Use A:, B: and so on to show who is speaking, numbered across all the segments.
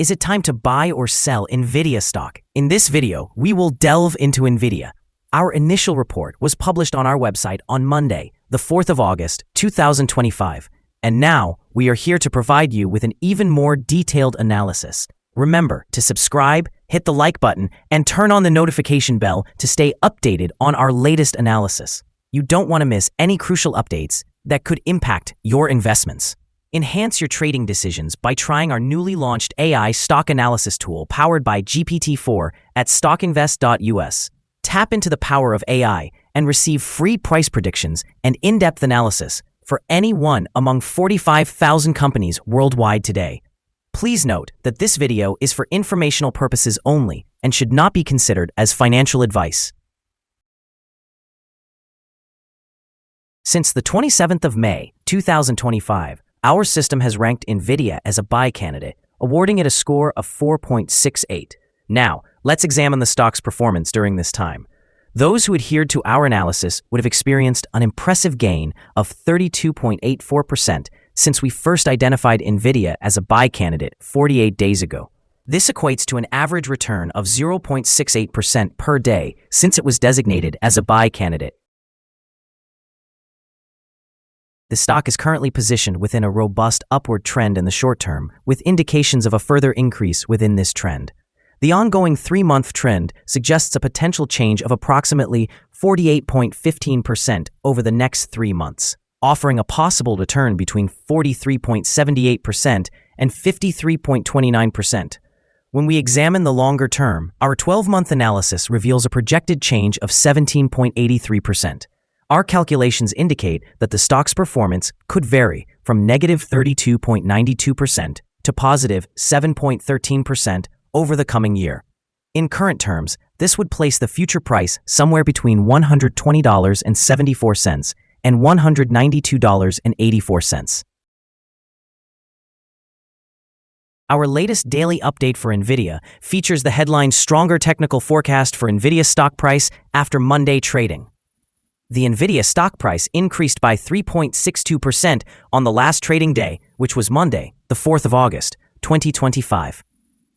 A: Is it time to buy or sell Nvidia stock? In this video, we will delve into Nvidia. Our initial report was published on our website on Monday, the 4th of August, 2025. And now, we are here to provide you with an even more detailed analysis. Remember to subscribe, hit the like button, and turn on the notification bell to stay updated on our latest analysis. You don't want to miss any crucial updates that could impact your investments. Enhance your trading decisions by trying our newly launched AI stock analysis tool powered by GPT-4 at StockInvest.us. Tap into the power of AI and receive free price predictions and in-depth analysis for any one among 45,000 companies worldwide today. Please note that this video is for informational purposes only and should not be considered as financial advice. Since the 27th of May, 2025, our system has ranked Nvidia as a buy candidate, awarding it a score of 4.68. Now, let's examine the stock's performance during this time. Those who adhered to our analysis would have experienced an impressive gain of 32.84% since we first identified Nvidia as a buy candidate 48 days ago. This equates to an average return of 0.68% per day since it was designated as a buy candidate. The stock is currently positioned within a robust upward trend in the short term, with indications of a further increase within this trend. The ongoing 3-month trend suggests a potential change of approximately 48.15% over the next 3 months, offering a possible return between 43.78% and 53.29%. When we examine the longer term, our 12-month analysis reveals a projected change of 17.83%. Our calculations indicate that the stock's performance could vary from negative 32.92% to positive 7.13% over the coming year. In current terms, this would place the future price somewhere between $120.74 and $192.84. Our latest daily update for Nvidia features the headline Stronger Technical Forecast for Nvidia Stock Price After Monday Trading. The Nvidia stock price increased by 3.62% on the last trading day, which was Monday, the 4th of August, 2025.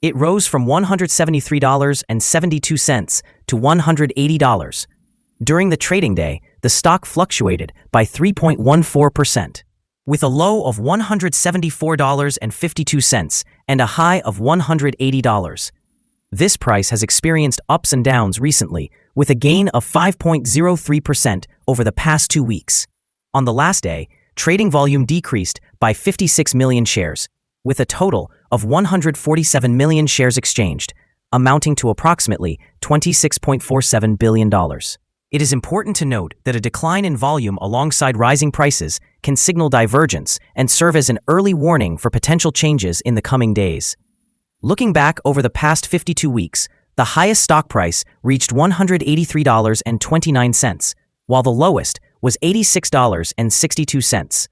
A: It rose from $173.72 to $180. During the trading day, the stock fluctuated by 3.14%, with a low of $174.52 and a high of $180. This price has experienced ups and downs recently, with a gain of 5.03% over the past 2 weeks. On the last day, trading volume decreased by 56 million shares, with a total of 147 million shares exchanged, amounting to approximately $26.47 billion. It is important to note that a decline in volume alongside rising prices can signal divergence and serve as an early warning for potential changes in the coming days. Looking back over the past 52 weeks, the highest stock price reached $183.29, while the lowest was $86.62.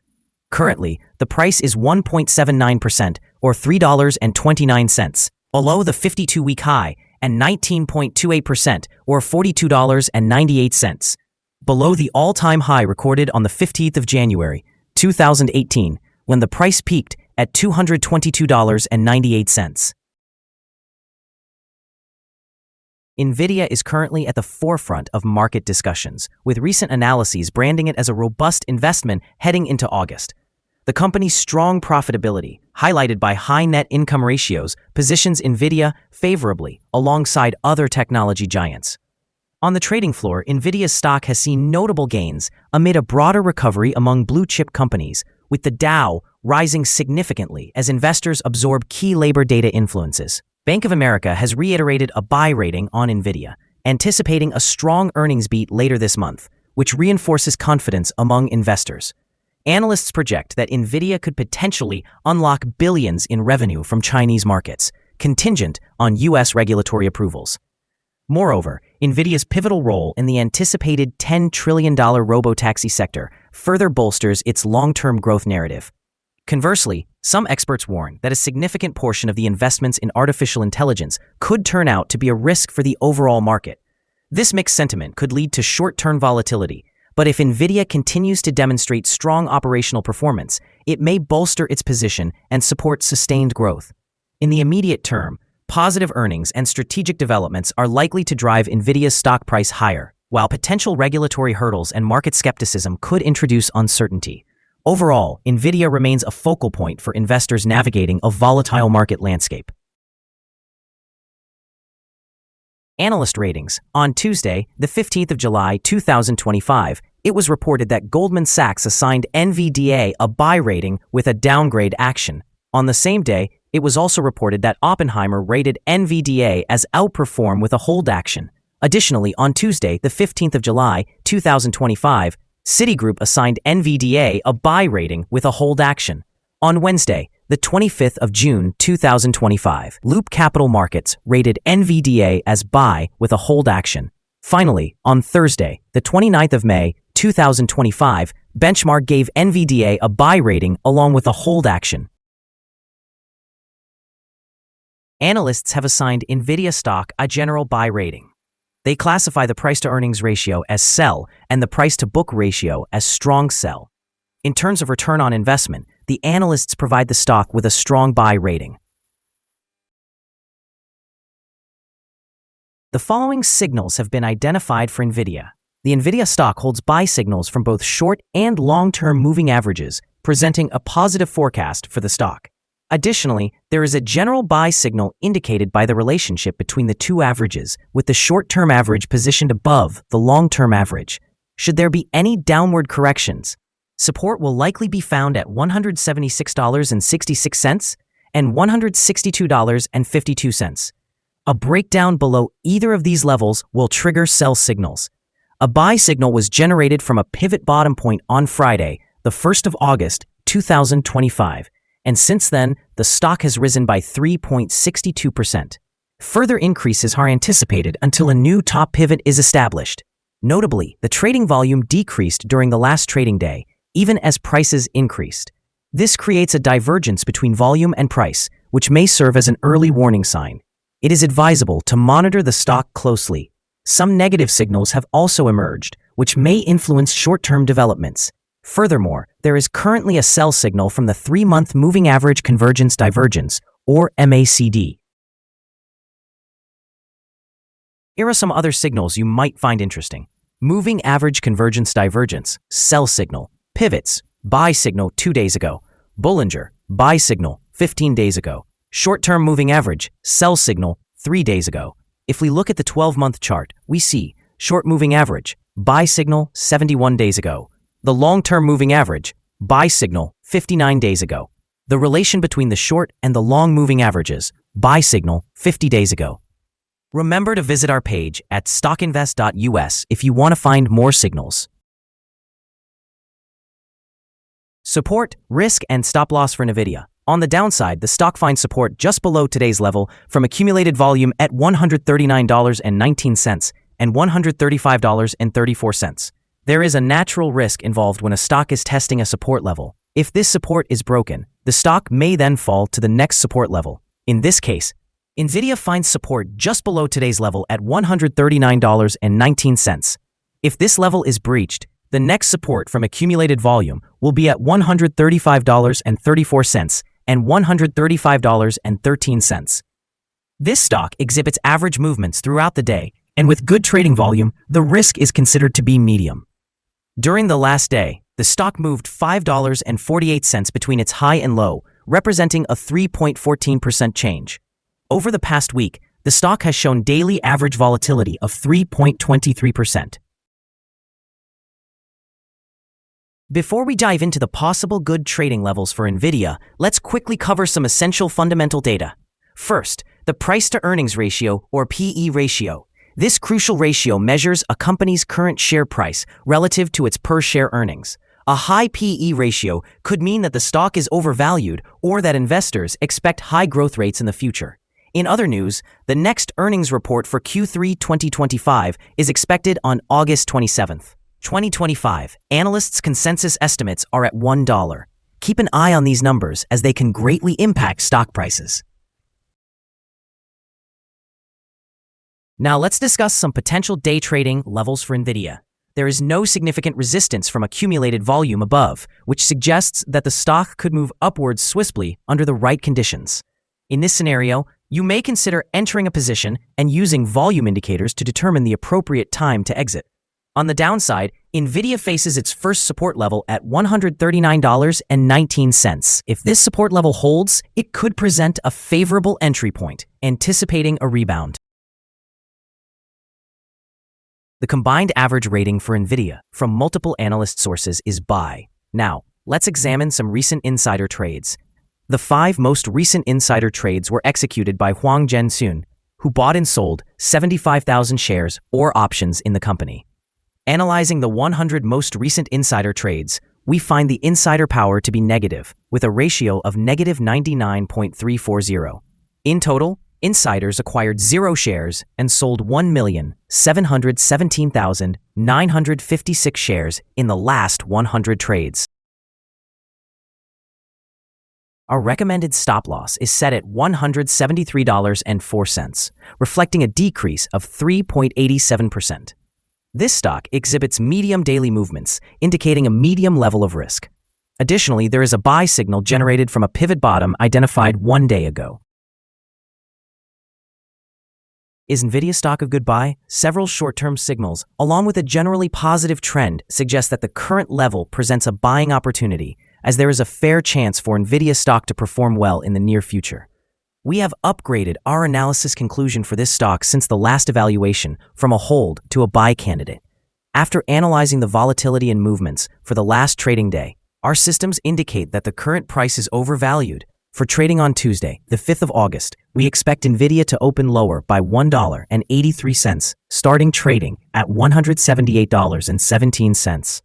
A: Currently, the price is 1.79% or $3.29, below the 52-week high, and 19.28% or $42.98, below the all-time high recorded on the 15th of January, 2018, when the price peaked at $222.98. Nvidia is currently at the forefront of market discussions, with recent analyses branding it as a robust investment heading into August. The company's strong profitability, highlighted by high net income ratios, positions Nvidia favorably alongside other technology giants. On the trading floor, Nvidia's stock has seen notable gains amid a broader recovery among blue-chip companies, with the Dow rising significantly as investors absorb key labor data influences. Bank of America has reiterated a buy rating on Nvidia, anticipating a strong earnings beat later this month, which reinforces confidence among investors. Analysts project that Nvidia could potentially unlock billions in revenue from Chinese markets, contingent on U.S. regulatory approvals. Moreover, Nvidia's pivotal role in the anticipated $10 trillion robotaxi sector further bolsters its long-term growth narrative. Conversely, some experts warn that a significant portion of the investments in artificial intelligence could turn out to be a risk for the overall market. This mixed sentiment could lead to short-term volatility, but if Nvidia continues to demonstrate strong operational performance, it may bolster its position and support sustained growth. In the immediate term, positive earnings and strategic developments are likely to drive Nvidia's stock price higher, while potential regulatory hurdles and market skepticism could introduce uncertainty. Overall, Nvidia remains a focal point for investors navigating a volatile market landscape. Analyst ratings. On Tuesday, the 15th of July 2025, it was reported that Goldman Sachs assigned NVDA a buy rating with a downgrade action. On the same day, it was also reported that Oppenheimer rated NVDA as outperform with a hold action. Additionally, on Tuesday, the 15th of July 2025, Citigroup assigned NVDA a buy rating with a hold action. On Wednesday, the 25th of June 2025, Loop Capital Markets rated NVDA as buy with a hold action. Finally, on Thursday, the 29th of May 2025, Benchmark gave NVDA a buy rating along with a hold action. Analysts have assigned Nvidia stock a general buy rating. They classify the price-to-earnings ratio as sell and the price-to-book ratio as strong sell. In terms of return on investment, the analysts provide the stock with a strong buy rating. The following signals have been identified for Nvidia. The Nvidia stock holds buy signals from both short and long-term moving averages, presenting a positive forecast for the stock. Additionally, there is a general buy signal indicated by the relationship between the two averages, with the short-term average positioned above the long-term average. Should there be any downward corrections, support will likely be found at $176.66 and $162.52. A breakdown below either of these levels will trigger sell signals. A buy signal was generated from a pivot bottom point on Friday, the 1st of August, 2025. And since then, the stock has risen by 3.62%. Further increases are anticipated until a new top pivot is established. Notably, the trading volume decreased during the last trading day, even as prices increased. This creates a divergence between volume and price, which may serve as an early warning sign. It is advisable to monitor the stock closely. Some negative signals have also emerged, which may influence short-term developments. Furthermore, there is currently a sell signal from the 3-month Moving Average Convergence Divergence, or MACD. Here are some other signals you might find interesting. Moving Average Convergence Divergence, sell signal. Pivots, buy signal 2 days ago. Bollinger, buy signal 15 days ago. Short-term moving average, sell signal 3 days ago. If we look at the 12-month chart, we see short moving average, buy signal 71 days ago. The long-term moving average, buy signal 59 days ago. The relation between the short and the long moving averages, buy signal 50 days ago. Remember to visit our page at StockInvest.us if you want to find more signals. Support, risk, and stop loss for Nvidia. On the downside, the stock finds support just below today's level from accumulated volume at $139.19 and $135.34. There is a natural risk involved when a stock is testing a support level. If this support is broken, the stock may then fall to the next support level. In this case, Nvidia finds support just below today's level at $139.19. If this level is breached, the next support from accumulated volume will be at $135.34 and $135.13. This stock exhibits average movements throughout the day, and with good trading volume, the risk is considered to be medium. During the last day, the stock moved $5.48 between its high and low, representing a 3.14% change. Over the past week, the stock has shown daily average volatility of 3.23%. Before we dive into the possible good trading levels for Nvidia, let's quickly cover some essential fundamental data. First, the price-to-earnings ratio, or PE ratio. This crucial ratio measures a company's current share price relative to its per-share earnings. A high PE ratio could mean that the stock is overvalued or that investors expect high growth rates in the future. In other news, the next earnings report for Q3 2025 is expected on August 27, 2025. Analysts' consensus estimates are at $1. Keep an eye on these numbers as they can greatly impact stock prices. Now let's discuss some potential day trading levels for Nvidia. There is no significant resistance from accumulated volume above, which suggests that the stock could move upwards swiftly under the right conditions. In this scenario, you may consider entering a position and using volume indicators to determine the appropriate time to exit. On the downside, Nvidia faces its first support level at $139.19. If this support level holds, it could present a favorable entry point, anticipating a rebound. The combined average rating for Nvidia from multiple analyst sources is buy. Now, let's examine some recent insider trades. The 5 most recent insider trades were executed by Huang Zhensun, who bought and sold 75,000 shares or options in the company. Analyzing the 100 most recent insider trades, we find the insider power to be negative, with a ratio of negative 99.340. In total, insiders acquired 0 shares and sold 1,717,956 shares in the last 100 trades. Our recommended stop loss is set at $173.04, reflecting a decrease of 3.87%. This stock exhibits medium daily movements, indicating a medium level of risk. Additionally, there is a buy signal generated from a pivot bottom identified 1 day ago. Is Nvidia stock a good buy? Several short-term signals, along with a generally positive trend, suggest that the current level presents a buying opportunity, as there is a fair chance for Nvidia stock to perform well in the near future. We have upgraded our analysis conclusion for this stock since the last evaluation from a hold to a buy candidate. After analyzing the volatility and movements for the last trading day, our systems indicate that the current price is overvalued. For trading on Tuesday, the 5th of August, we expect Nvidia to open lower by $1.83, starting trading at $178.17.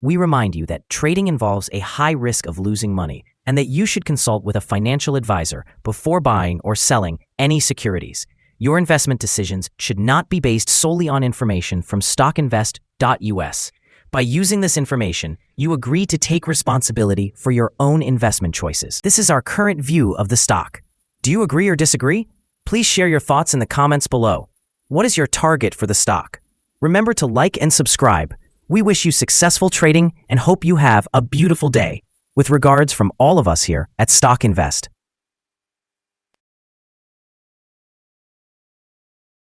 A: We remind you that trading involves a high risk of losing money and that you should consult with a financial advisor before buying or selling any securities. Your investment decisions should not be based solely on information from StockInvest.us. By using this information, you agree to take responsibility for your own investment choices. This is our current view of the stock. Do you agree or disagree? Please share your thoughts in the comments below. What is your target for the stock? Remember to like and subscribe. We wish you successful trading and hope you have a beautiful day. With regards from all of us here at Stock Invest.